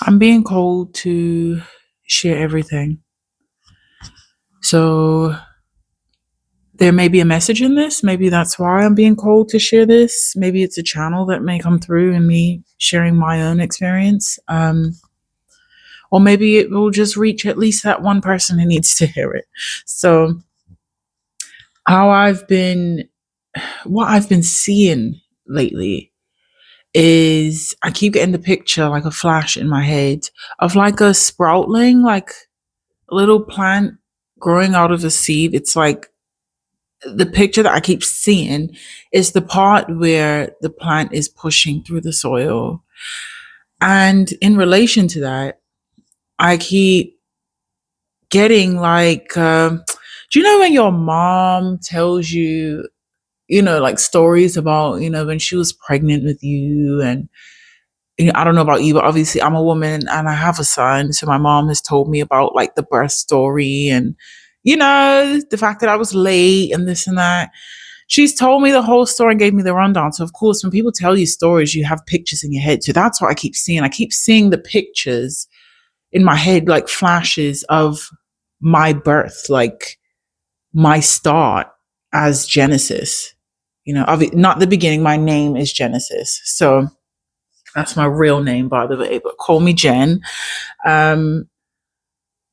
I'm being called to share everything. So there may be a message in this. Maybe that's why I'm being called to share this. Maybe it's a channel that may come through and me sharing my own experience. Or maybe it will just reach at least that one person who needs to hear it. So how I've been, what I've been seeing lately is I keep getting the picture like a flash in my head of like a sproutling, like a little plant growing out of a seed. It's like the picture that I keep seeing is the part where the plant is pushing through the soil. And in relation to that, I keep getting like, do you know when your mom tells you, like stories about, when she was pregnant with you and I don't know about you, but obviously I'm a woman and I have a son. So my mom has told me about like the birth story and, the fact that I was late and this and that. She's told me the whole story and gave me the rundown. So of course, when people tell you stories, you have pictures in your head. So that's what I keep seeing. I keep seeing the pictures in my head, like flashes of my birth, like my start as Genesis. Not the beginning. My name is Genesis. So that's my real name, by the way, but call me Jen. Um,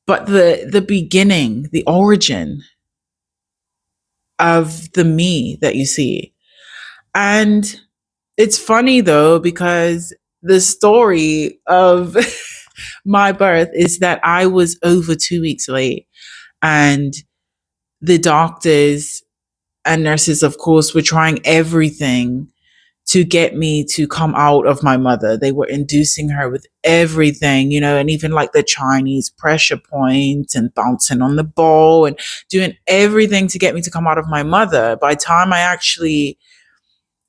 but the beginning, the origin of the me that you see. And it's funny though, because the story of my birth is that I was over 2 weeks late. And the doctors and nurses, of course, were trying everything to get me to come out of my mother. They were inducing her with everything, and even like the Chinese pressure points and bouncing on the ball and doing everything to get me to come out of my mother. By the time I actually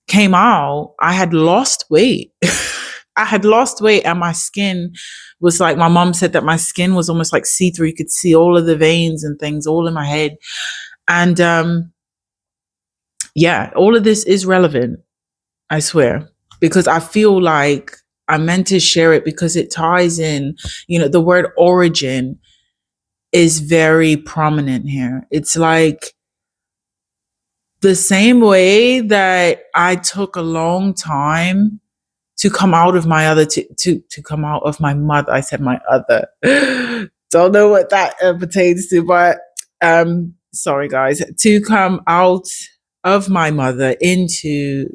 came out, I had lost weight. I had lost weight and my skin was like, my mom said that my skin was almost like see-through. You could see all of the veins and things all in my head. And yeah, all of this is relevant, I swear, because I feel like I meant to share it because it ties in, the word origin is very prominent here. It's like the same way that I took a long time to come out of my other to come out of my mother. I said my other. Don't know what that pertains to, but sorry guys, to come out of my mother into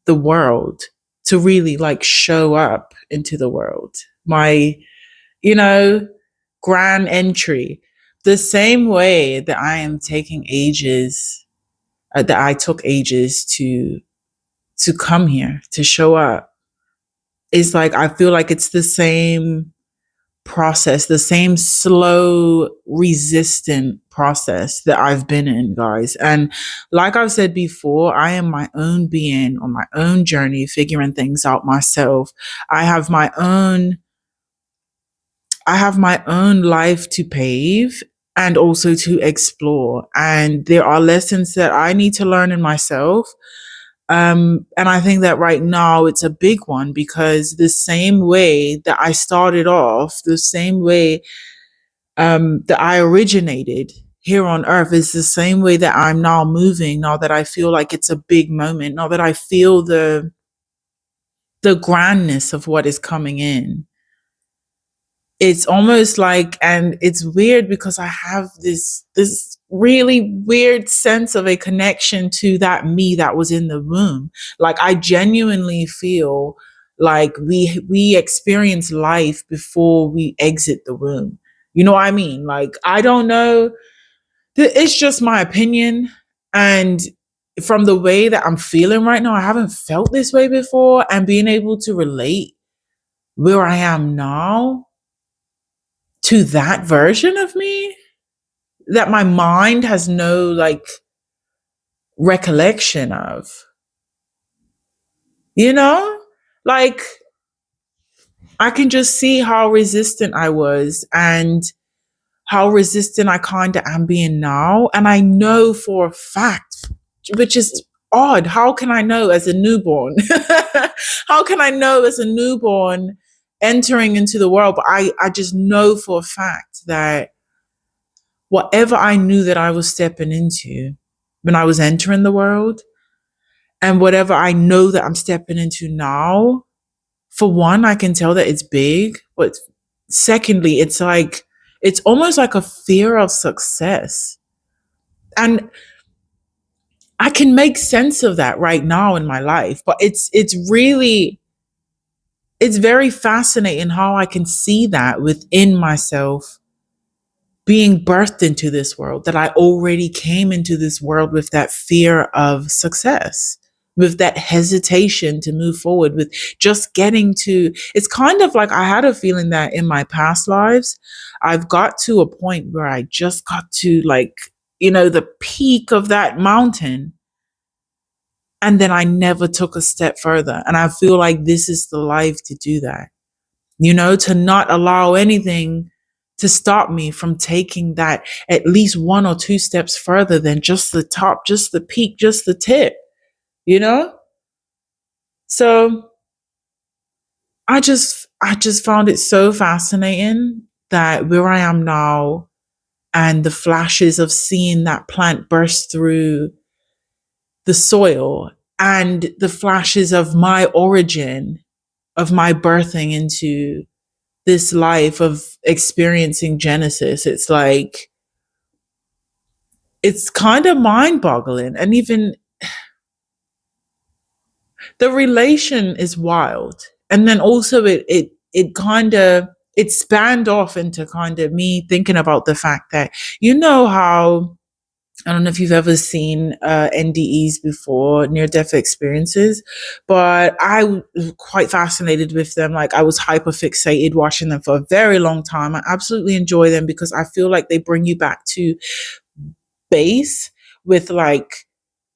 the world, to really like show up into the world. My, you know, grand entry. The same way that I am taking ages, that I took ages to come here, to show up. It's like I feel like it's the same process, the same slow, resistant process that I've been in, guys. And like I've said before, I am my own being on my own journey, figuring things out myself. I have my own I have my own life to pave and also to explore. And there are lessons that I need to learn in myself. And I think that right now it's a big one because the same way that I started off, the same way that I originated here on earth is the same way that I'm now moving, now that I feel like it's a big moment, now that I feel the grandness of what is coming in. It's almost like, and it's weird because I have this really weird sense of a connection to that me that was in the womb. Like I genuinely feel like we experience life before we exit the womb. You know what I mean? Like I don't know. It's just my opinion, and from the way that I'm feeling right now, I haven't felt this way before, and being able to relate where I am now to that version of me that my mind has no like recollection of, you know? Like I can just see how resistant I was and how resistant I kind of am being now. And I know for a fact, which is odd. How can I know as a newborn? How can I know as a newborn entering into the world, but I just know for a fact that whatever I knew that I was stepping into when I was entering the world, and whatever I know that I'm stepping into now, for one, I can tell that it's big, but secondly, it's like, it's almost like a fear of success. And I can make sense of that right now in my life, but it's very fascinating how I can see that within myself being birthed into this world, that I already came into this world with that fear of success, with that hesitation to move forward, with just getting to, it's kind of like I had a feeling that in my past lives, I've got to a point where I just got to, like, the peak of that mountain. And then I never took a step further. And I feel like this is the life to do that, to not allow anything to stop me from taking that at least one or two steps further than just the top, just the peak, just the tip, you know? So I just found it so fascinating that where I am now, and the flashes of seeing that plant burst through the soil, and the flashes of my origin, of my birthing into this life, of experiencing Genesis. It's like, it's kind of mind boggling. And even the relation is wild. And then also it kind of, it spanned off into kind of me thinking about the fact that, how, I don't know if you've ever seen NDEs before, near death experiences, but I was quite fascinated with them. Like, I was hyper fixated watching them for a very long time. I absolutely enjoy them because I feel like they bring you back to base with, like,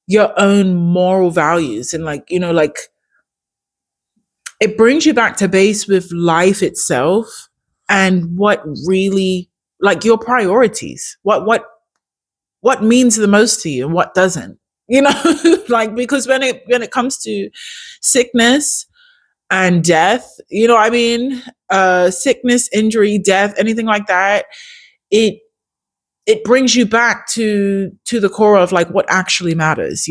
your own moral values, and, like, it brings you back to base with life itself, and what really, like, your priorities, what means the most to you and what doesn't, like, because when it comes to sickness and death, sickness, injury, death, anything like that, it it brings you back to the core of, like, what actually matters.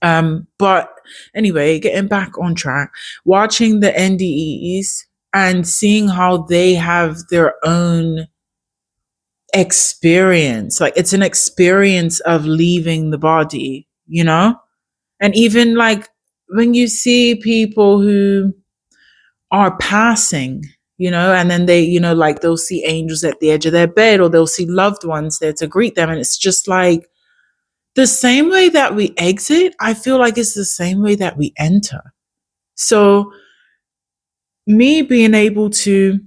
But anyway, getting back on track, watching the NDEs and seeing how they have their own experience, like, it's an experience of leaving the body. And even, like, when you see people who are passing, and then they, like, they'll see angels at the edge of their bed, or they'll see loved ones there to greet them, and it's just like, the same way that we exit, I feel like it's the same way that we enter. So, me being able to,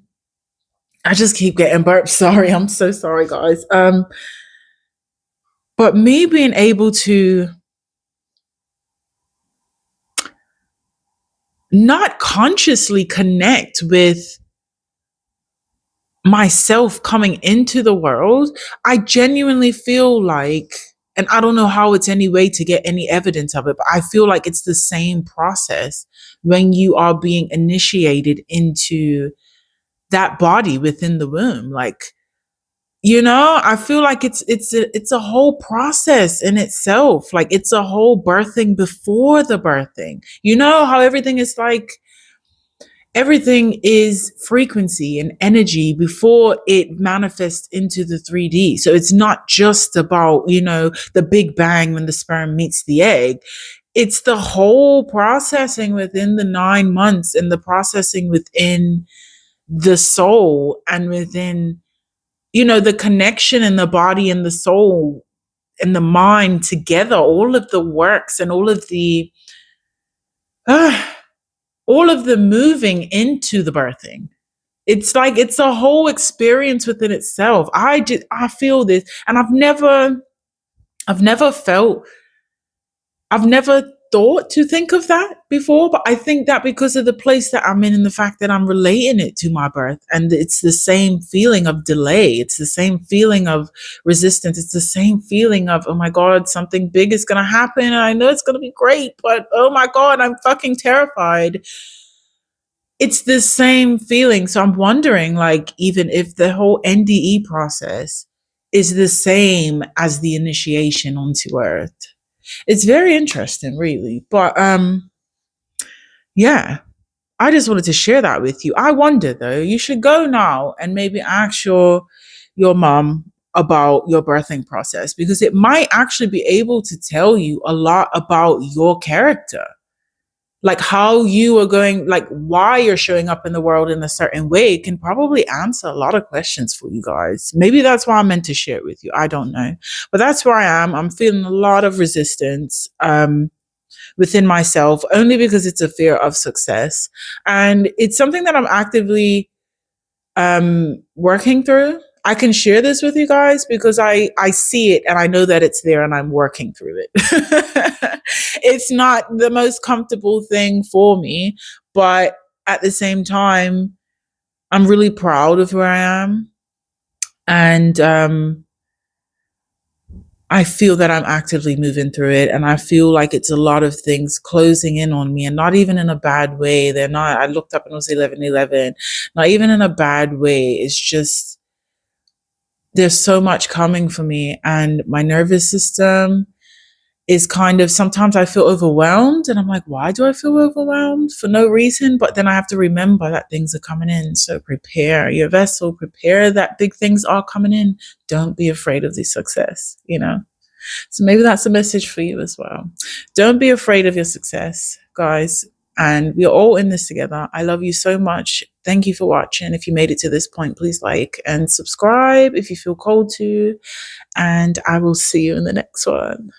I just keep getting burped. Sorry, I'm so sorry, guys. But me being able to not consciously connect with myself coming into the world, I genuinely feel like, and I don't know how it's any way to get any evidence of it, but I feel like it's the same process when you are being initiated into that body within the womb. Like, I feel like it's a whole process in itself. Like, it's a whole birthing before the birthing. You know how everything is frequency and energy before it manifests into the 3D. So it's not just about, the big bang when the sperm meets the egg. It's the whole processing within the 9 months, and the processing within the soul, and within, the connection in the body and the soul and the mind together, all of the works and uh, all of the moving into the birthing. It's like, it's a whole experience within itself. I feel this, and I've never felt, I've never thought to think of that before, but I think that because of the place that I'm in, and the fact that I'm relating it to my birth, and it's the same feeling of delay, it's the same feeling of resistance, it's the same feeling of, oh my God, something big is going to happen, and I know it's going to be great, but oh my God, I'm fucking terrified. it's the same feeling. So I'm wondering, like, even if the whole NDE process is the same as the initiation onto Earth. It's very interesting, really. But yeah, I just wanted to share that with you. I wonder though, you should go now and maybe ask your mom about your birthing process, because it might actually be able to tell you a lot about your character, like how you are going, like why you're showing up in the world in a certain way can probably answer a lot of questions for you guys. Maybe that's why I meant to share it with you. I don't know. But that's where I am. I'm feeling a lot of resistance within myself, only because it's a fear of success. And it's something that I'm actively working through. I can share this with you guys because I see it and I know that it's there and I'm working through it. It's not the most comfortable thing for me, but at the same time, I'm really proud of where I am. And I feel that I'm actively moving through it. And I feel like it's a lot of things closing in on me, and not even in a bad way. They're not, I looked up and it was 11:11, not even in a bad way. It's just, there's so much coming for me, and my nervous system is kind of, sometimes I feel overwhelmed and I'm like, why do I feel overwhelmed for no reason? But then I have to remember that things are coming in. So prepare your vessel, prepare that big things are coming in. Don't be afraid of the success, you know? So maybe that's a message for you as well. Don't be afraid of your success, guys. And we're all in this together. I love you so much. Thank you for watching. If you made it to this point, please like and subscribe if you feel called to. And I will see you in the next one.